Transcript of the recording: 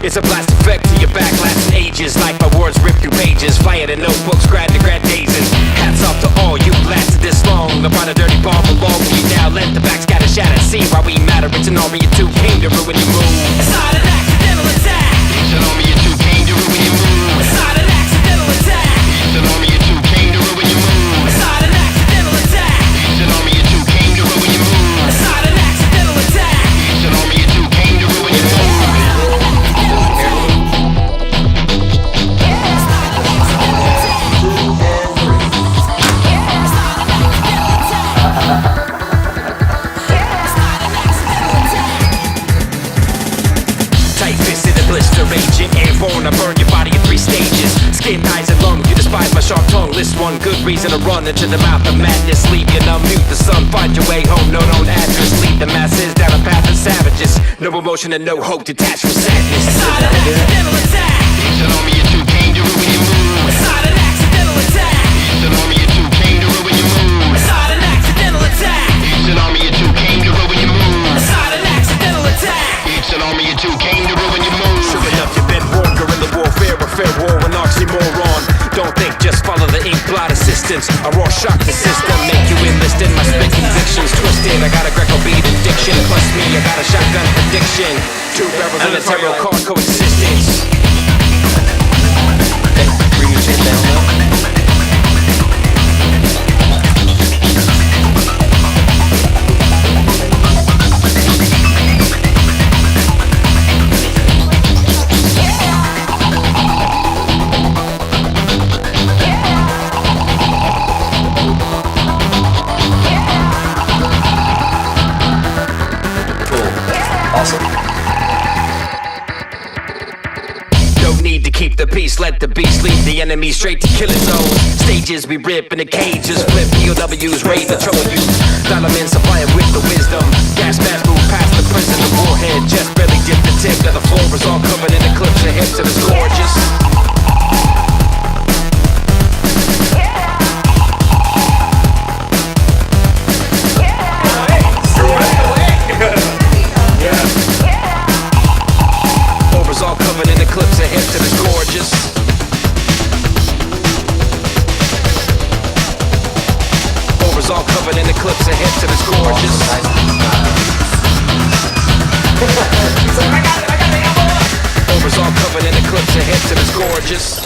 It's a blast effect to your back, lasting ages. Like my words rip through pages, flying in notebooks, grad to grad days. And hats off to all you lasted this long. I brought a dirty bomb along with you now. Let the back scatter, shatter, see why we matter. It's an army of two came to ruin your mood. It's not an accidental attack. It's an army of two came to ruin your mood. It's not an accidental attack. It's an army of two came to ruin your mood. It's not an accidental attack. It's an army of two came to ruin your mood. It's not an accidental attack. It's an army of two came to ruin your mood. Tight-fisted and blister agent, airborne, I burn your body in 3 stages. Skin, eyes, and lungs, you despise my sharp tongue. List one good reason to run into the mouth of madness. Leave you numb, mute the sun, find your way home, no known address. Lead the masses down a path of savages. No emotion and no hope, detached from sadness. It's not an accidental attack. It's an army of two came to ruin your mood. It's not an accidental attack. It's an army of two came to ruin your mood. It's not an accidental attack. It's an army of two came to ruin your mood. It's not an accidental attack. It's an army of two came to ruin your mood. Sure enough, you've been born guerrilla warfare, a fair war, an oxymoron. Don't think, just follow the ink blot assistance. I raw shock the system, make you enlisted. My spit convictions twisted. I got a Greco beat addiction. Plus me, I got a shotgun addiction. 2 barrels and a tarot card coexistence. Bring your chin down low. Awesome. No need to keep the peace, let the beast lead the enemy straight to kill its own. Stages we rip and the cages flip. POWs raid the trouble you. Dial-em-in, supply it with the wisdom. Gas mask move past the prison, the warhead just barely dip the tip. Now the floor is all covered in eclipse of hips and it's gorgeous. All covered in eclipse of hips and it's gorgeous. Over's all covered in eclipse of hips and it's gorgeous. Over's all covered in eclipse of hips and it's gorgeous.